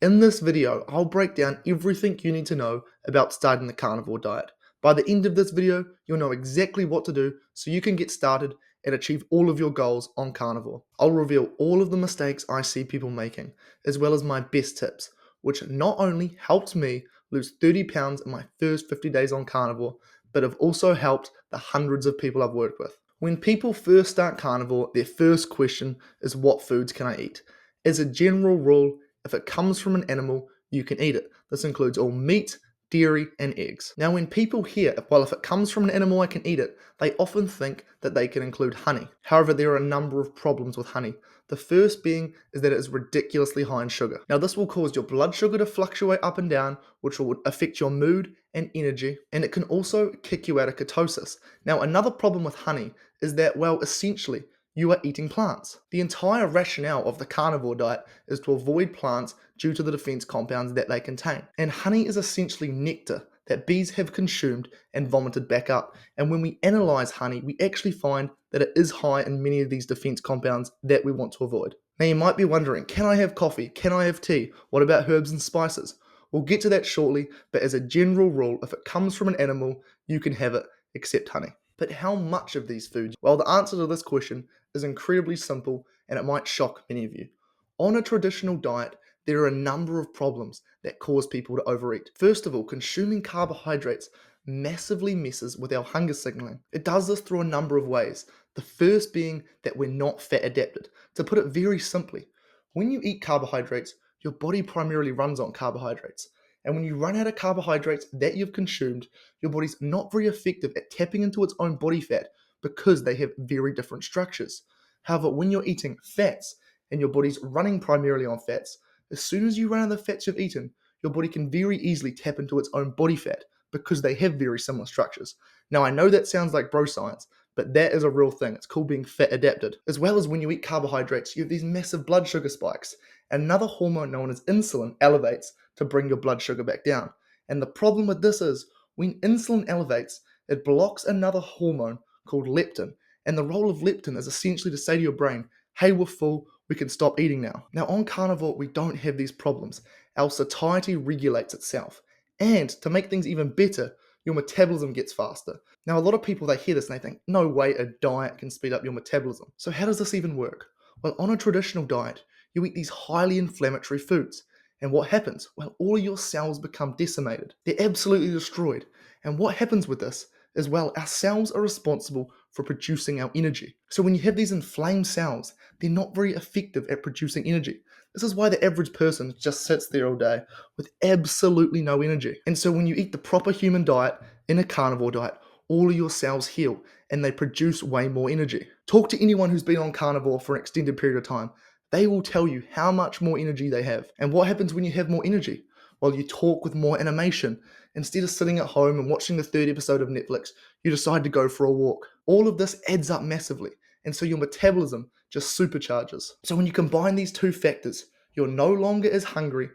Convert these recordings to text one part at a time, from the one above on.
In this video, I'll break down everything you need to know about starting the carnivore diet. By the end of this video, you'll know exactly what to do so you can get started and achieve all of your goals on carnivore. I'll reveal all of the mistakes I see people making, as well as my best tips, which not only helped me lose 30 pounds in my first 50 days on carnivore, but have also helped the hundreds of people I've worked with. When people first start carnivore, their first question is, what foods can I eat? As a general rule, if it comes from an animal, you can eat it. This includes all meat, dairy, and eggs. Now, when people hear, well, if it comes from an animal, I can eat it, they often think that they can include honey. However, there are a number of problems with honey. The first being is that it is ridiculously high in sugar. Now, this will cause your blood sugar to fluctuate up and down, which will affect your mood and energy, and it can also kick you out of ketosis. Now, another problem with honey is that, well, essentially, you are eating plants. The entire rationale of the carnivore diet is to avoid plants due to the defense compounds that they contain. And honey is essentially nectar that bees have consumed and vomited back up. And when we analyze honey, we actually find that it is high in many of these defense compounds that we want to avoid. Now, you might be wondering, can I have coffee? Can I have tea? What about herbs and spices? We'll get to that shortly, but as a general rule, if it comes from an animal, you can have it except honey. But how much of these foods? Well, the answer to this question is incredibly simple, and it might shock many of you. On a traditional diet, there are a number of problems that cause people to overeat. First of all, consuming carbohydrates massively messes with our hunger signaling. It does this through a number of ways. The first being that we're not fat adapted. To put it very simply, when you eat carbohydrates, your body primarily runs on carbohydrates. And when you run out of carbohydrates that you've consumed, your body's not very effective at tapping into its own body fat because they have very different structures. However, when you're eating fats and your body's running primarily on fats, as soon as you run out of the fats you've eaten, your body can very easily tap into its own body fat because they have very similar structures. Now, I know that sounds like bro science, but that is a real thing. It's called being fat adapted. As well as when you eat carbohydrates, you have these massive blood sugar spikes. Another hormone known as insulin elevates to bring your blood sugar back down. And the problem with this is when insulin elevates, it blocks another hormone called leptin. And the role of leptin is essentially to say to your brain, hey, we're full, we can stop eating now. Now, on carnivore, we don't have these problems. Our satiety regulates itself. And to make things even better, your metabolism gets faster. Now, a lot of people, they hear this and they think, no way a diet can speed up your metabolism. So how does this even work? Well, on a traditional diet, you eat these highly inflammatory foods. And what happens? Well, all your cells become decimated. They're absolutely destroyed. And what happens with this is, well, our cells are responsible for producing our energy. So when you have these inflamed cells, they're not very effective at producing energy. This is why the average person just sits there all day with absolutely no energy. And so when you eat the proper human diet in a carnivore diet, all of your cells heal and they produce way more energy. Talk to anyone who's been on carnivore for an extended period of time. They will tell you how much more energy they have. And what happens when you have more energy? Well, you talk with more animation. Instead of sitting at home and watching the third episode of Netflix, you decide to go for a walk. All of this adds up massively, and so your metabolism just supercharges. So when you combine these two factors, you're no longer as hungry,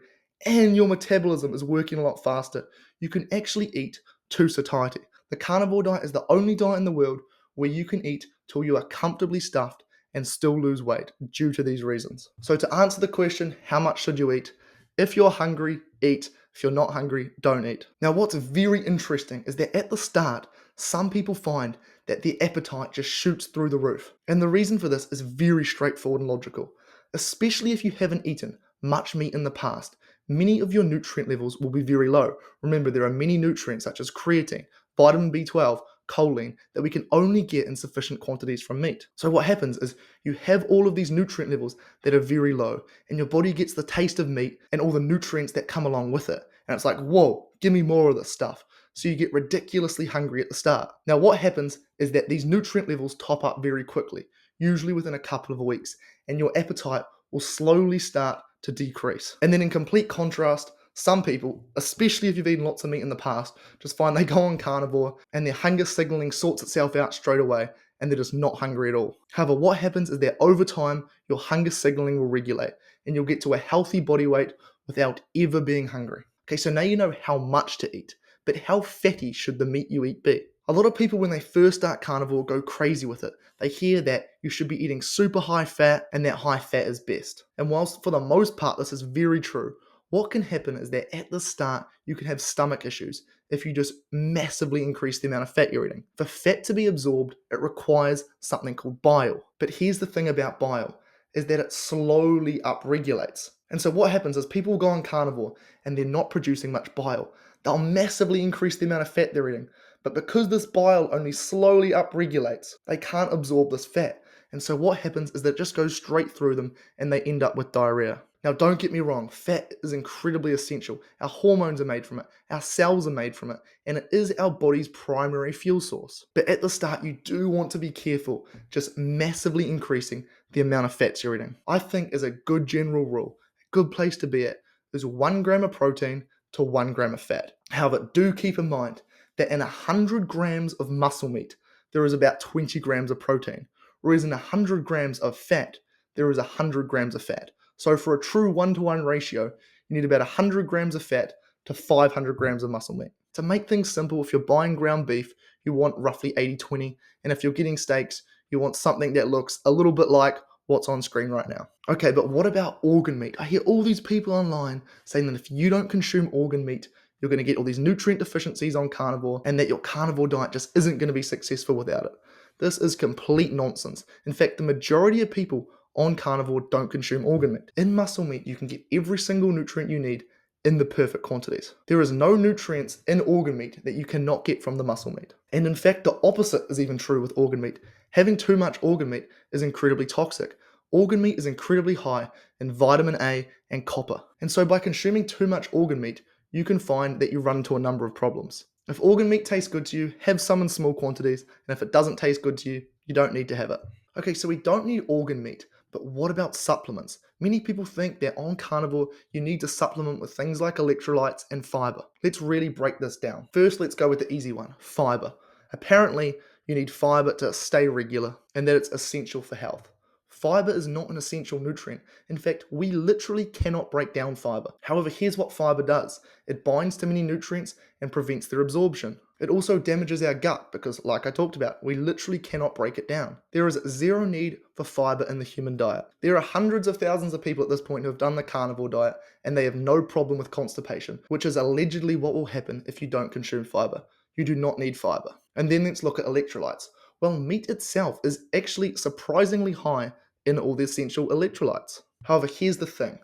and your metabolism is working a lot faster. You can actually eat to satiety. The carnivore diet is the only diet in the world where you can eat till you are comfortably stuffed and still lose weight due to these reasons. So to answer the question, how much should you eat? If you're hungry, eat. If you're not hungry, don't eat. Now, what's very interesting is that at the start, some people find that their appetite just shoots through the roof. And the reason for this is very straightforward and logical. Especially if you haven't eaten much meat in the past, many of your nutrient levels will be very low. Remember, there are many nutrients such as creatine, vitamin B12, choline that we can only get in sufficient quantities from meat. So what happens is you have all of these nutrient levels that are very low, and your body gets the taste of meat and all the nutrients that come along with it. And it's like, whoa, give me more of this stuff. So you get ridiculously hungry at the start. Now what happens is that these nutrient levels top up very quickly, usually within a couple of weeks, and your appetite will slowly start to decrease. And then in complete contrast, some people, especially if you've eaten lots of meat in the past, just find they go on carnivore and their hunger signaling sorts itself out straight away and they're just not hungry at all. However, what happens is that over time, your hunger signaling will regulate and you'll get to a healthy body weight without ever being hungry. Okay, so now you know how much to eat, but how fatty should the meat you eat be? A lot of people, when they first start carnivore, go crazy with it. They hear that you should be eating super high fat and that high fat is best. And whilst for the most part this is very true, What can happen is that at the start, you can have stomach issues if you just massively increase the amount of fat you're eating. For fat to be absorbed, it requires something called bile. But here's the thing about bile, is that it slowly upregulates. And so what happens is people go on carnivore and they're not producing much bile. They'll massively increase the amount of fat they're eating. But because this bile only slowly upregulates, they can't absorb this fat. And so what happens is that it just goes straight through them and they end up with diarrhea. Now, don't get me wrong, fat is incredibly essential. Our hormones are made from it, our cells are made from it, and it is our body's primary fuel source. But at the start, you do want to be careful, just massively increasing the amount of fats you're eating. I think as a good general rule, a good place to be at is 1 gram of protein to 1 gram of fat. However, do keep in mind that in 100 grams of muscle meat, there is about 20 grams of protein, whereas in 100 grams of fat, there is 100 grams of fat. So for a true 1-to-1 ratio, you need about 100 grams of fat to 500 grams of muscle meat. To make things simple, if you're buying ground beef, you want roughly 80-20, and if you're getting steaks, you want something that looks a little bit like what's on screen right now. Okay, but what about organ meat? I hear all these people online saying that if you don't consume organ meat, you're going to get all these nutrient deficiencies on carnivore, and that your carnivore diet just isn't going to be successful without it. This is complete nonsense. In fact, the majority of people on carnivore don't consume organ meat. In muscle meat, you can get every single nutrient you need in the perfect quantities. There is no nutrients in organ meat that you cannot get from the muscle meat. And in fact, the opposite is even true with organ meat. Having too much organ meat is incredibly toxic. Organ meat is incredibly high in vitamin A and copper. And so by consuming too much organ meat, you can find that you run into a number of problems. If organ meat tastes good to you, have some in small quantities, and if it doesn't taste good to you, you don't need to have it. Okay, so we don't need organ meat, but what about supplements? Many people think that on carnivore, you need to supplement with things like electrolytes and fiber. Let's really break this down. First, let's go with the easy one, fiber. Apparently, you need fiber to stay regular and that it's essential for health. Fiber is not an essential nutrient. In fact, we literally cannot break down fiber. However, here's what fiber does. It binds to many nutrients and prevents their absorption. It also damages our gut because, like I talked about, we literally cannot break it down. There is zero need for fiber in the human diet. There are hundreds of thousands of people at this point who have done the carnivore diet and they have no problem with constipation, which is allegedly what will happen if you don't consume fiber. You do not need fiber. And then let's look at electrolytes. Well, meat itself is actually surprisingly high in all the essential electrolytes. However, here's the thing.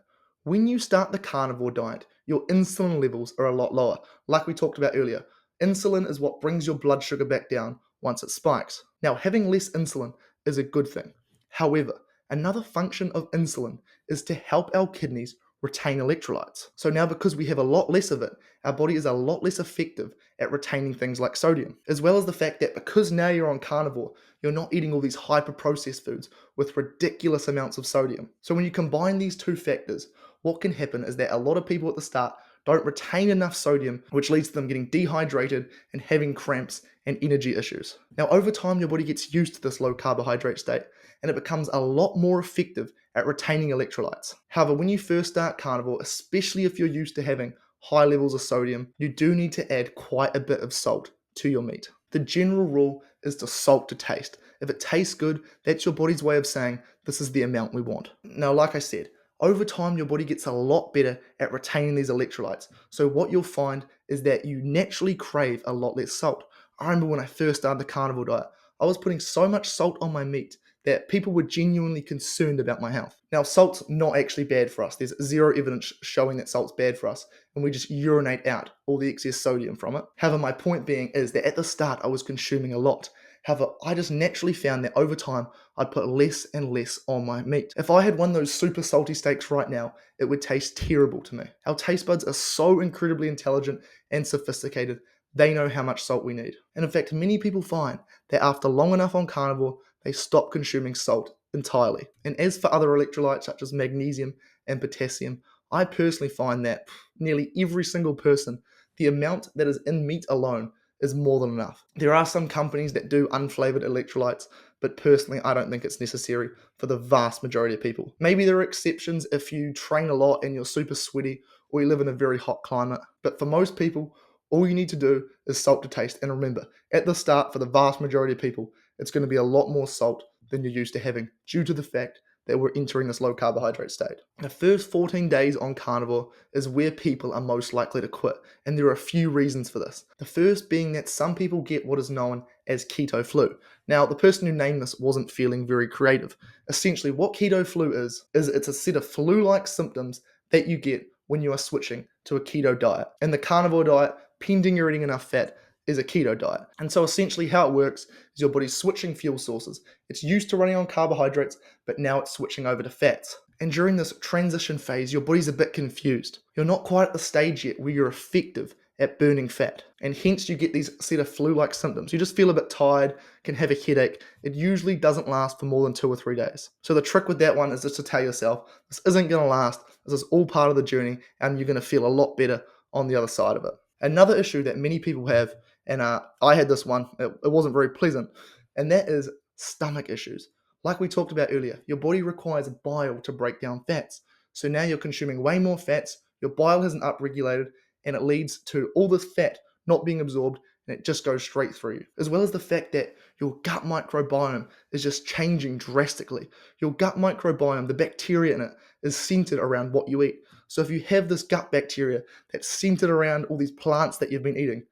When you start the carnivore diet, your insulin levels are a lot lower. Like we talked about earlier, insulin is what brings your blood sugar back down once it spikes. Now, having less insulin is a good thing. However, another function of insulin is to help our kidneys retain electrolytes. So now because we have a lot less of it, our body is a lot less effective at retaining things like sodium, as well as the fact that because now you're on carnivore, you're not eating all these hyper-processed foods with ridiculous amounts of sodium. So when you combine these two factors, what can happen is that a lot of people at the start don't retain enough sodium, which leads to them getting dehydrated and having cramps and energy issues. Now, over time, your body gets used to this low carbohydrate state and it becomes a lot more effective at retaining electrolytes. However, when you first start carnivore, especially if you're used to having high levels of sodium, you do need to add quite a bit of salt to your meat. The general rule is to salt to taste. If it tastes good, that's your body's way of saying this is the amount we want. Now, like I said, over time, your body gets a lot better at retaining these electrolytes. So what you'll find is that you naturally crave a lot less salt. I remember when I first started the carnivore diet, I was putting so much salt on my meat that people were genuinely concerned about my health. Now, salt's not actually bad for us. There's zero evidence showing that salt's bad for us, and we just urinate out all the excess sodium from it. However, my point being is that at the start, I was consuming a lot. However, I just naturally found that over time, I'd put less and less on my meat. If I had one of those super salty steaks right now, it would taste terrible to me. Our taste buds are so incredibly intelligent and sophisticated, they know how much salt we need. And in fact, many people find that after long enough on carnivore, they stop consuming salt entirely. And as for other electrolytes such as magnesium and potassium, I personally find that nearly every single person, the amount that is in meat alone is more than enough. There are some companies that do unflavored electrolytes, but personally I don't think it's necessary for the vast majority of people. Maybe there are exceptions if you train a lot and you're super sweaty or you live in a very hot climate, but for most people, all you need to do is salt to taste. And remember, at the start, for the vast majority of people, it's going to be a lot more salt than you're used to having due to the fact that we're entering this low carbohydrate state. The first 14 days on carnivore is where people are most likely to quit, and there are a few reasons for this. The first being that some people get what is known as keto flu. Now, the person who named this wasn't feeling very creative. Essentially, what keto flu is it's a set of flu-like symptoms that you get when you are switching to a keto diet. And the carnivore diet, pending you're eating enough fat, is a keto diet. And so essentially how it works is your body's switching fuel sources. It's used to running on carbohydrates, but now it's switching over to fats. And during this transition phase, your body's a bit confused. You're not quite at the stage yet where you're effective at burning fat. And hence you get these set of flu-like symptoms. You just feel a bit tired, can have a headache. It usually doesn't last for more than 2 or 3 days. So the trick with that one is just to tell yourself, this isn't gonna last, this is all part of the journey, and you're gonna feel a lot better on the other side of it. Another issue that many people have, and I had this one, it wasn't very pleasant, and that is stomach issues. Like we talked about earlier, your body requires bile to break down fats. So now you're consuming way more fats, your bile hasn't upregulated, and it leads to all this fat not being absorbed, and it just goes straight through you. As well as the fact that your gut microbiome is just changing drastically. Your gut microbiome, the bacteria in it, is centered around what you eat. So if you have this gut bacteria that's centered around all these plants that you've been eating,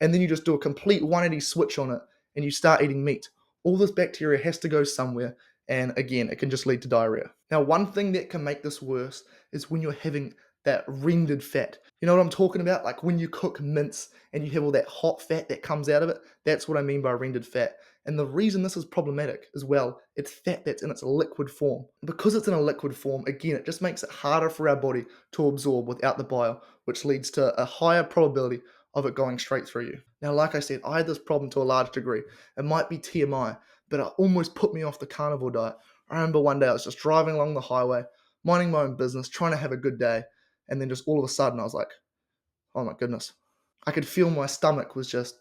and then you just do a complete 180 switch on it and you start eating meat, all this bacteria has to go somewhere, and again, it can just lead to diarrhea. Now, one thing that can make this worse is when you're having that rendered fat. You know what I'm talking about? Like when you cook mince and you have all that hot fat that comes out of it, that's what I mean by rendered fat. And the reason this is problematic as well, it's fat that's in its liquid form. Because it's in a liquid form, again, it just makes it harder for our body to absorb without the bile, which leads to a higher probability of it going straight through you. Now, like I said, I had this problem to a large degree. It might be TMI, but it almost put me off the carnivore diet. I remember one day I was just driving along the highway, minding my own business, trying to have a good day, and then just all of a sudden I was like, oh my goodness. I could feel my stomach was just,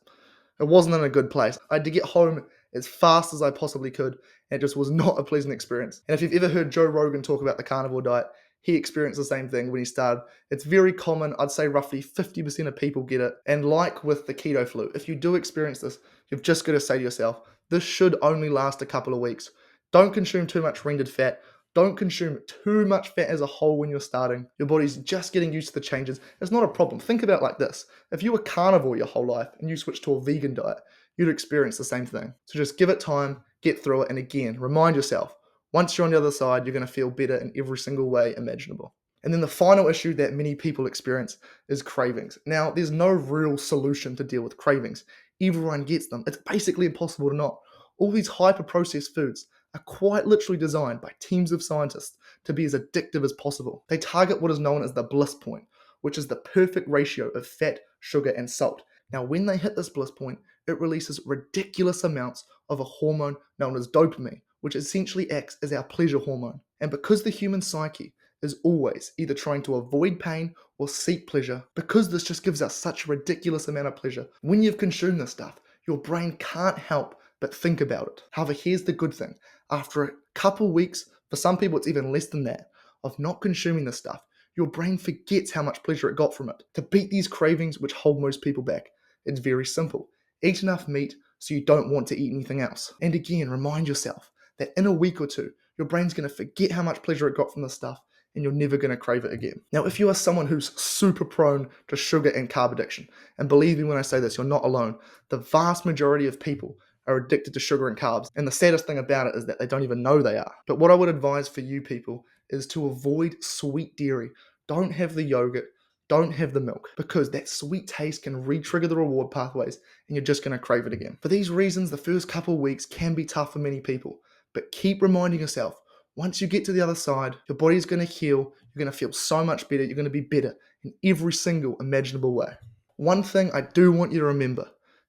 it wasn't in a good place. I had to get home as fast as I possibly could, and it just was not a pleasant experience. And if you've ever heard Joe Rogan talk about the carnivore diet, he experienced the same thing when he started. It's very common. I'd say roughly 50% of people get it. And like with the keto flu, if you do experience this, you've just got to say to yourself, this should only last a couple of weeks. Don't consume too much rendered fat. Don't consume too much fat as a whole when you're starting. Your body's just getting used to the changes. It's not a problem. Think about it like this. If you were carnivore your whole life and you switched to a vegan diet, you'd experience the same thing. So just give it time, get through it, and again, remind yourself, once you're on the other side, you're going to feel better in every single way imaginable. And then the final issue that many people experience is cravings. Now, there's no real solution to deal with cravings. Everyone gets them. It's basically impossible to not. All these hyper-processed foods are quite literally designed by teams of scientists to be as addictive as possible. They target what is known as the bliss point, which is the perfect ratio of fat, sugar, and salt. Now, when they hit this bliss point, it releases ridiculous amounts of a hormone known as dopamine, which essentially acts as our pleasure hormone. And because the human psyche is always either trying to avoid pain or seek pleasure, because this just gives us such a ridiculous amount of pleasure, when you've consumed this stuff, your brain can't help but think about it. However, here's the good thing. After a couple weeks, for some people it's even less than that, of not consuming this stuff, your brain forgets how much pleasure it got from it. To beat these cravings which hold most people back, it's very simple. Eat enough meat so you don't want to eat anything else. And again, remind yourself that in a week or two, your brain's going to forget how much pleasure it got from this stuff, and you're never going to crave it again. Now, if you are someone who's super prone to sugar and carb addiction, and believe me when I say this, you're not alone, the vast majority of people are addicted to sugar and carbs, and the saddest thing about it is that they don't even know they are. But what I would advise for you people is to avoid sweet dairy. Don't have the yogurt, don't have the milk, because that sweet taste can re-trigger the reward pathways, and you're just going to crave it again. For these reasons, the first couple of weeks can be tough for many people, but keep reminding yourself, once you get to the other side, your body's going to heal, you're going to feel so much better, you're going to be better in every single imaginable way. One thing I do want you to remember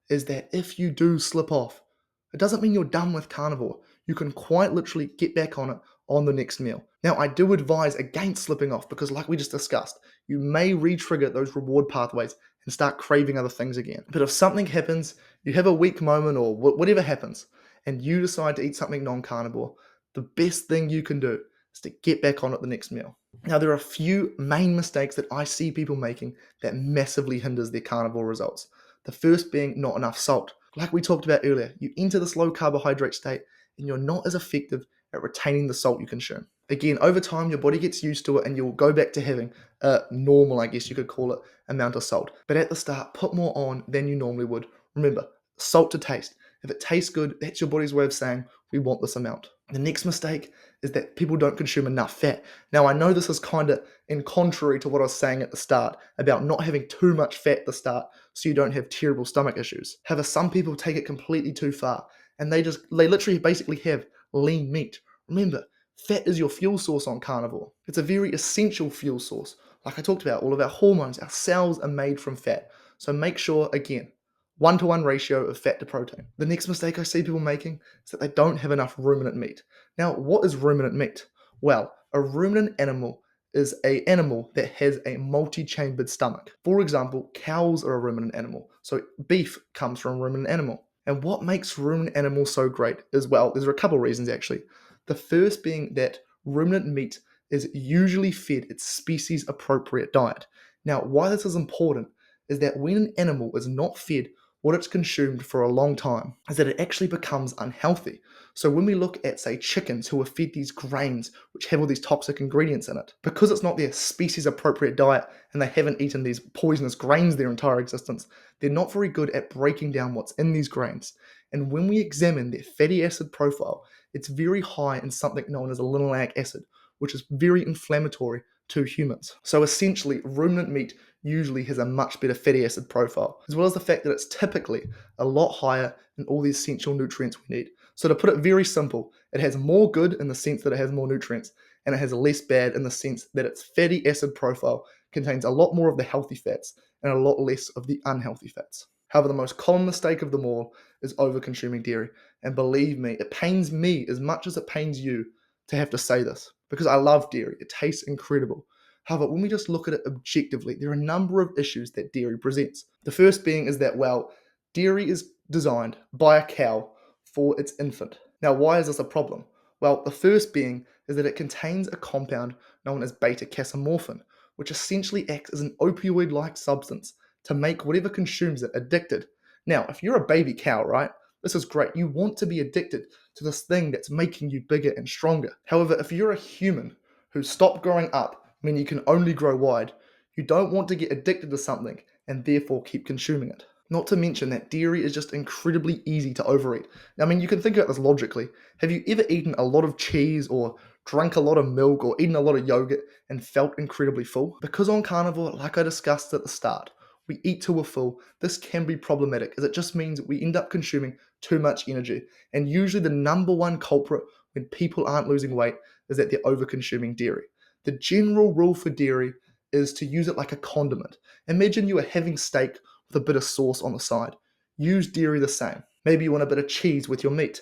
is that if you do slip off, it doesn't mean you're done with carnivore. You can quite literally get back on it on the next meal. Now, I do advise against slipping off because like we just discussed, you may re-trigger those reward pathways and start craving other things again. But if something happens, you have a weak moment or whatever happens, and you decide to eat something non-carnivore, the best thing you can do is to get back on it the next meal. Now, there are a few main mistakes that I see people making that massively hinders their carnivore results. The first being not enough salt. Like we talked about earlier, you enter this low carbohydrate state and you're not as effective at retaining the salt you consume. Again, over time, your body gets used to it and you'll go back to having a normal, I guess you could call it, amount of salt. But at the start, put more on than you normally would. Remember, salt to taste. If it tastes good, that's your body's way of saying, we want this amount. The next mistake is that people don't consume enough fat. Now, I know this is kind of in contrary to what I was saying at the start about not having too much fat at the start so you don't have terrible stomach issues. However, some people take it completely too far and they literally basically have lean meat. Remember, fat is your fuel source on carnivore. It's a very essential fuel source. Like I talked about, all of our hormones, our cells are made from fat. So make sure, again, 1-to-1 ratio of fat to protein. The next mistake I see people making is that they don't have enough ruminant meat. Now, what is ruminant meat? Well, a ruminant animal is an animal that has a multi-chambered stomach. For example, cows are a ruminant animal. So beef comes from a ruminant animal. And what makes ruminant animals so great as well, there's a couple of reasons actually. The first being that ruminant meat is usually fed its species appropriate diet. Now, why this is important is that when an animal is not fed what it's consumed for a long time, is that it actually becomes unhealthy. So when we look at, say, chickens who are fed these grains which have all these toxic ingredients in it, because it's not their species appropriate diet and they haven't eaten these poisonous grains their entire existence, they're not very good at breaking down what's in these grains. And when we examine their fatty acid profile, it's very high in something known as a linoleic acid, which is very inflammatory to humans. So essentially, ruminant meat usually has a much better fatty acid profile, as well as the fact that it's typically a lot higher in all the essential nutrients we need. So to put it very simple, it has more good in the sense that it has more nutrients, and it has less bad in the sense that its fatty acid profile contains a lot more of the healthy fats and a lot less of the unhealthy fats. However, the most common mistake of them all is over-consuming dairy. And believe me, it pains me as much as it pains you to have to say this, because I love dairy. It tastes incredible. However, when we just look at it objectively, there are a number of issues that dairy presents. The first being is that, well, dairy is designed by a cow for its infant. Now, why is this a problem? Well, the first being is that it contains a compound known as beta-casomorphin, which essentially acts as an opioid-like substance to make whatever consumes it addicted. Now, if you're a baby cow, right, this is great. You want to be addicted to this thing that's making you bigger and stronger. However, if you're a human who stopped growing up, meaning you can only grow wide, you don't want to get addicted to something and therefore keep consuming it. Not to mention that dairy is just incredibly easy to overeat. Now, I mean, you can think about this logically. Have you ever eaten a lot of cheese or drank a lot of milk or eaten a lot of yogurt and felt incredibly full? Because on carnivore, like I discussed at the start, we eat till we're full. This can be problematic as it just means we end up consuming too much energy. And usually the number one culprit when people aren't losing weight is that they're over-consuming dairy. The general rule for dairy is to use it like a condiment. Imagine you are having steak with a bit of sauce on the side. Use dairy the same. Maybe you want a bit of cheese with your meat.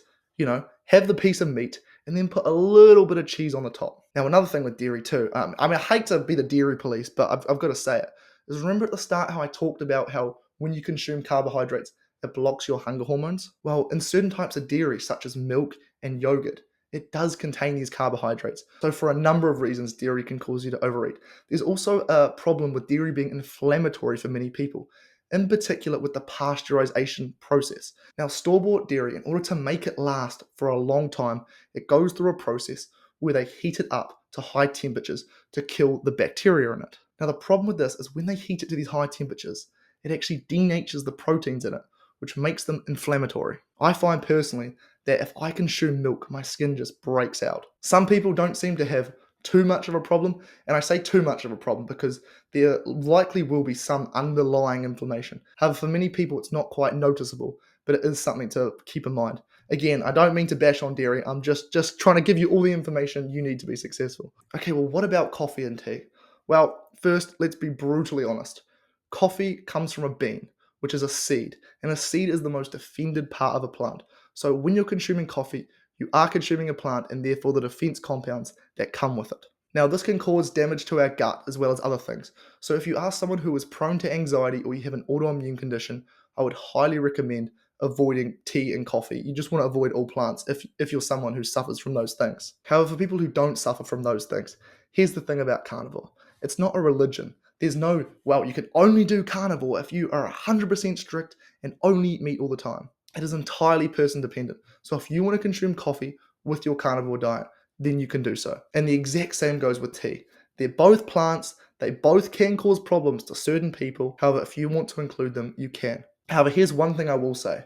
Have the piece of meat and then put a little bit of cheese on the top. Now, another thing with dairy too, I hate to be the dairy police, but I've got to say it, is remember at the start how I talked about how when you consume carbohydrates, it blocks your hunger hormones? Well, in certain types of dairy, such as milk and yogurt, it does contain these carbohydrates. So for a number of reasons, dairy can cause you to overeat. There's also a problem with dairy being inflammatory for many people, in particular with the pasteurization process. Now, store-bought dairy, in order to make it last for a long time, it goes through a process where they heat it up to high temperatures to kill the bacteria in it. Now, the problem with this is when they heat it to these high temperatures, it actually denatures the proteins in it, which makes them inflammatory. I find personally that if I consume milk, my skin just breaks out. Some people don't seem to have too much of a problem, and I say too much of a problem because there likely will be some underlying inflammation. However, for many people, it's not quite noticeable, but it is something to keep in mind. Again, I don't mean to bash on dairy. I'm just trying to give you all the information you need to be successful. Okay, well, what about coffee and tea? Well, first, let's be brutally honest. Coffee comes from a bean, which is a seed, and a seed is the most defended part of a plant. So when you're consuming coffee, you are consuming a plant and therefore the defense compounds that come with it. Now, this can cause damage to our gut as well as other things. So if you are someone who is prone to anxiety or you have an autoimmune condition, I would highly recommend avoiding tea and coffee. You just want to avoid all plants if you're someone who suffers from those things. However, for people who don't suffer from those things, here's the thing about carnivore. It's not a religion. There's no, well, you can only do carnivore if you are 100% strict and only eat meat all the time. It is entirely person dependent. So if you want to consume coffee with your carnivore diet, then you can do so. And the exact same goes with tea. They're both plants, they both can cause problems to certain people. However, if you want to include them, you can. However, here's one thing I will say.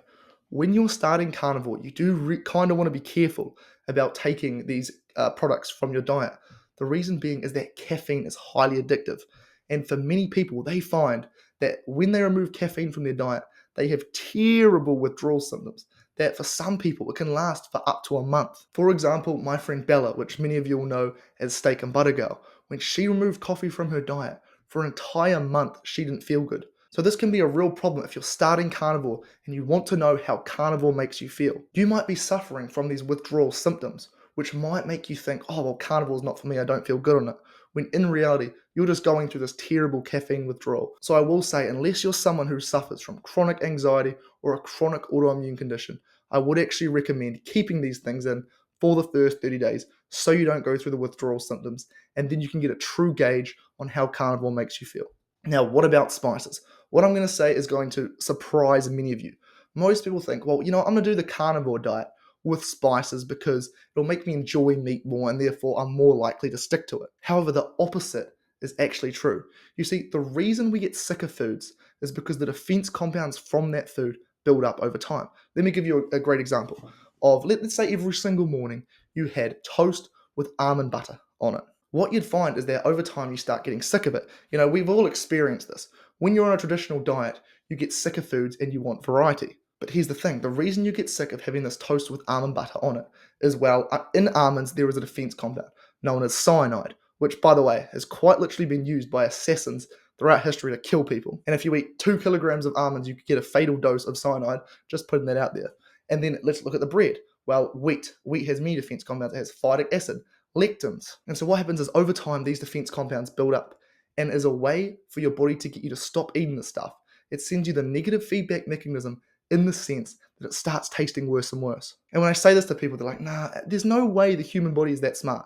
When you're starting carnivore, you do kind of want to be careful about taking these products from your diet. The reason being is that caffeine is highly addictive. And for many people, they find that when they remove caffeine from their diet, they have terrible withdrawal symptoms that for some people it can last for up to a month. For example, my friend Bella, which many of you will know as Steak and Butter Girl, when she removed coffee from her diet for an entire month, she didn't feel good. So this can be a real problem if you're starting carnivore and you want to know how carnivore makes you feel. You might be suffering from these withdrawal symptoms, which might make you think, oh, well, carnivore is not for me, I don't feel good on it. When in reality, you're just going through this terrible caffeine withdrawal. So I will say, unless you're someone who suffers from chronic anxiety or a chronic autoimmune condition, I would actually recommend keeping these things in for the first 30 days so you don't go through the withdrawal symptoms, and then you can get a true gauge on how carnivore makes you feel. Now, what about spices? What I'm going to say is going to surprise many of you. Most people think, well, I'm going to do the carnivore diet with spices because it'll make me enjoy meat more and therefore I'm more likely to stick to it. However, the opposite is actually true. You see, the reason we get sick of foods is because the defense compounds from that food build up over time. Let me give you a great example of, let's say every single morning you had toast with almond butter on it. What you'd find is that over time you start getting sick of it. We've all experienced this. When you're on a traditional diet, you get sick of foods and you want variety. But here's the thing, the reason you get sick of having this toast with almond butter on it is, well, in almonds there is a defense compound known as cyanide, which, by the way, has quite literally been used by assassins throughout history to kill people. And if you eat 2 kilograms of almonds, you could get a fatal dose of cyanide, just putting that out there. And then let's look at the bread. Well, wheat. Wheat has many defense compounds. It has phytic acid, lectins. And so what happens is over time, these defense compounds build up. And as a way for your body to get you to stop eating this stuff, it sends you the negative feedback mechanism in the sense that it starts tasting worse and worse. And when I say this to people, they're like, nah, there's no way the human body is that smart.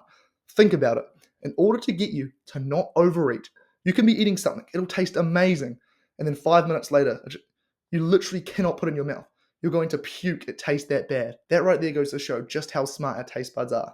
Think about it. In order to get you to not overeat, you can be eating something, it'll taste amazing, and then 5 minutes later, you literally cannot put it in your mouth. You're going to puke, it tastes that bad. That right there goes to show just how smart our taste buds are.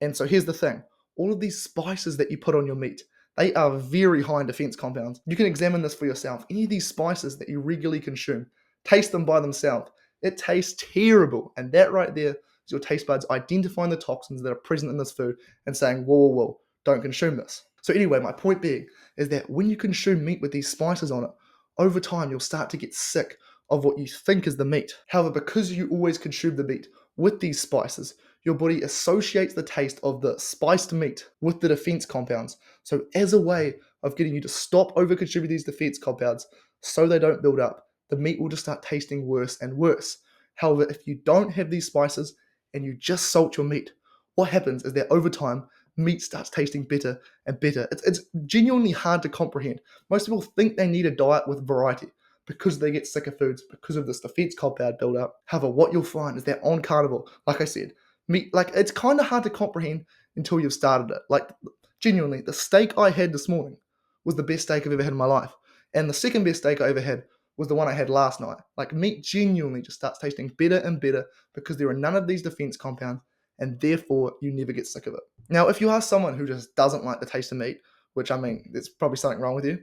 And so here's the thing, all of these spices that you put on your meat, they are very high in defense compounds. You can examine this for yourself. Any of these spices that you regularly consume, taste them by themselves. It tastes terrible. And that right there is your taste buds identifying the toxins that are present in this food and saying, whoa, whoa, whoa, don't consume this. So anyway, my point being is that when you consume meat with these spices on it, over time you'll start to get sick of what you think is the meat. However, because you always consume the meat with these spices, your body associates the taste of the spiced meat with the defense compounds. So as a way of getting you to stop over-consuming these defense compounds so they don't build up, the meat will just start tasting worse and worse. However, if you don't have these spices and you just salt your meat, what happens is that over time, meat starts tasting better and better. It's genuinely hard to comprehend. Most people think they need a diet with variety because they get sick of foods because of this defense compound buildup. However, what you'll find is that on carnivore, like I said, meat, like, it's kind of hard to comprehend until you've started it. Like, genuinely, the steak I had this morning was the best steak I've ever had in my life. And the second best steak I ever had was the one I had last night. Like, meat genuinely just starts tasting better and better because there are none of these defense compounds, and therefore you never get sick of it. Now, if you are someone who just doesn't like the taste of meat, which, I mean, there's probably something wrong with you,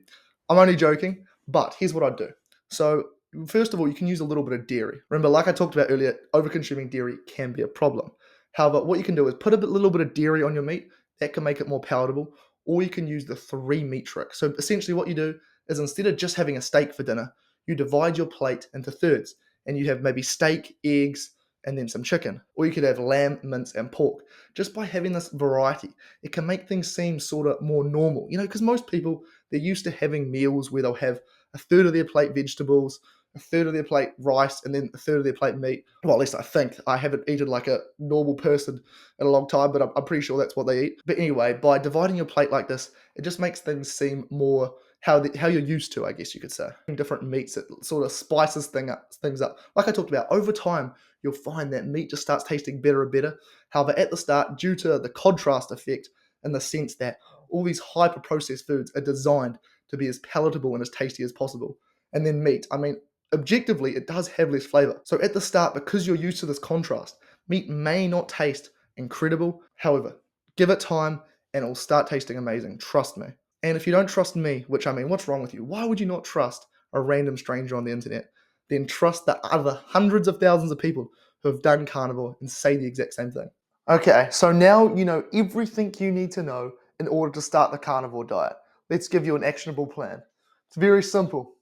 I'm only joking, but here's what I'd do. So first of all, you can use a little bit of dairy. Remember, like I talked about earlier, over-consuming dairy can be a problem. However, what you can do is put a little bit of dairy on your meat. That can make it more palatable. Or you can use the 3-meat trick. So essentially what you do is, instead of just having a steak for dinner, you divide your plate into thirds. And you have maybe steak, eggs, and then some chicken. Or you could have lamb, mince, and pork. Just by having this variety, it can make things seem sort of more normal. Because most people, they're used to having meals where they'll have a third of their plate vegetables, a third of their plate rice, and then a third of their plate meat. Well, at least I think. I haven't eaten like a normal person in a long time, but I'm pretty sure that's what they eat. But anyway, by dividing your plate like this, it just makes things seem more how you're used to, I guess you could say. Different meats, it sort of spices things up. Like I talked about, over time, you'll find that meat just starts tasting better and better. However, at the start, due to the contrast effect, in the sense that all these hyper-processed foods are designed to be as palatable and as tasty as possible. And then meat, I mean, objectively, it does have less flavor. So at the start, because you're used to this contrast, meat may not taste incredible. However, Give it time and it'll start tasting amazing, trust me. And if you don't trust me, which I mean, what's wrong with you? Why would you not trust a random stranger on the internet? Then trust the other hundreds of thousands of people who have done carnivore and say the exact same thing. Okay, so now you know everything you need to know in order to start the carnivore diet. Let's give you an actionable plan. It's very simple.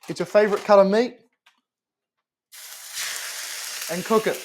Get your favorite cut of meat and cook it.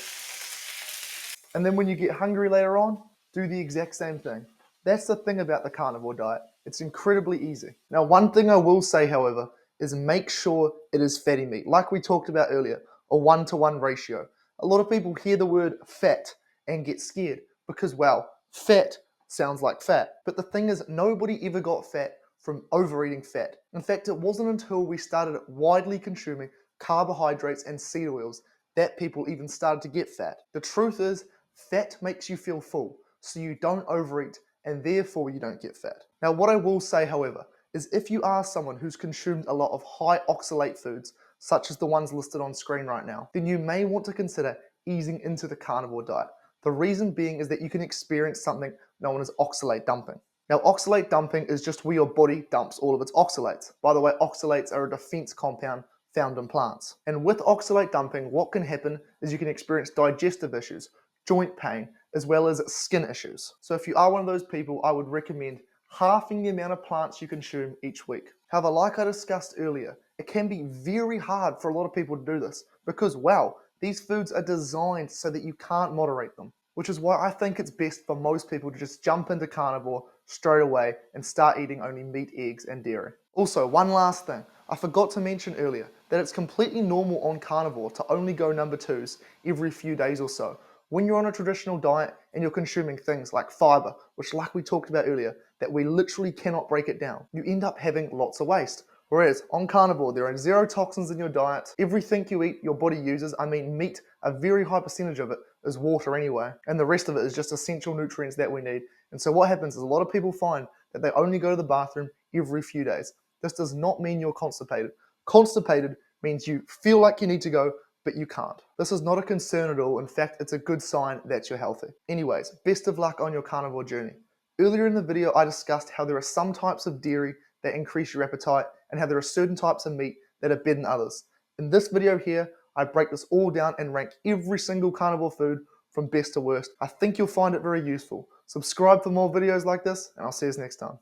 And then when you get hungry later on, do the exact same thing. That's the thing about the carnivore diet. It's incredibly easy. Now, one thing I will say, however, is make sure it is fatty meat. Like we talked about earlier, a 1-to-1 ratio. A lot of people hear the word fat and get scared because, well, fat sounds like fat. But the thing is, nobody ever got fat from overeating fat. In fact, it wasn't until we started widely consuming carbohydrates and seed oils that people even started to get fat. The truth is, fat makes you feel full, so you don't overeat and therefore you don't get fat. Now, what I will say, however, is if you are someone who's consumed a lot of high oxalate foods, such as the ones listed on screen right now, then you may want to consider easing into the carnivore diet. The reason being is that you can experience something known as oxalate dumping. Now, oxalate dumping is just where your body dumps all of its oxalates. By the way, oxalates are a defense compound found in plants. And with oxalate dumping, what can happen is you can experience digestive issues, joint pain, as well as skin issues. So if you are one of those people, I would recommend halving the amount of plants you consume each week. However, like I discussed earlier, it can be very hard for a lot of people to do this because, wow, these foods are designed so that you can't moderate them, which is why I think it's best for most people to just jump into carnivore straight away and start eating only meat, eggs, and dairy. Also, one last thing. I forgot to mention earlier that it's completely normal on carnivore to only go number twos every few days or so. When you're on a traditional diet and you're consuming things like fiber, which like we talked about earlier, that we literally cannot break it down, you end up having lots of waste. Whereas on carnivore, there are zero toxins in your diet. Everything you eat, your body uses. I mean, meat, a very high percentage of it is water anyway, and the rest of it is just essential nutrients that we need. And so what happens is a lot of people find that they only go to the bathroom every few days. This does not mean you're constipated. Constipated means you feel like you need to go, but you can't. This is not a concern at all. In fact, it's a good sign that you're healthy. Anyways, best of luck on your carnivore journey. Earlier in the video, I discussed how there are some types of dairy that increase your appetite and how there are certain types of meat that are better than others. In this video here, I break this all down and rank every single carnivore food from best to worst. I think you'll find it very useful. Subscribe for more videos like this, and I'll see you next time.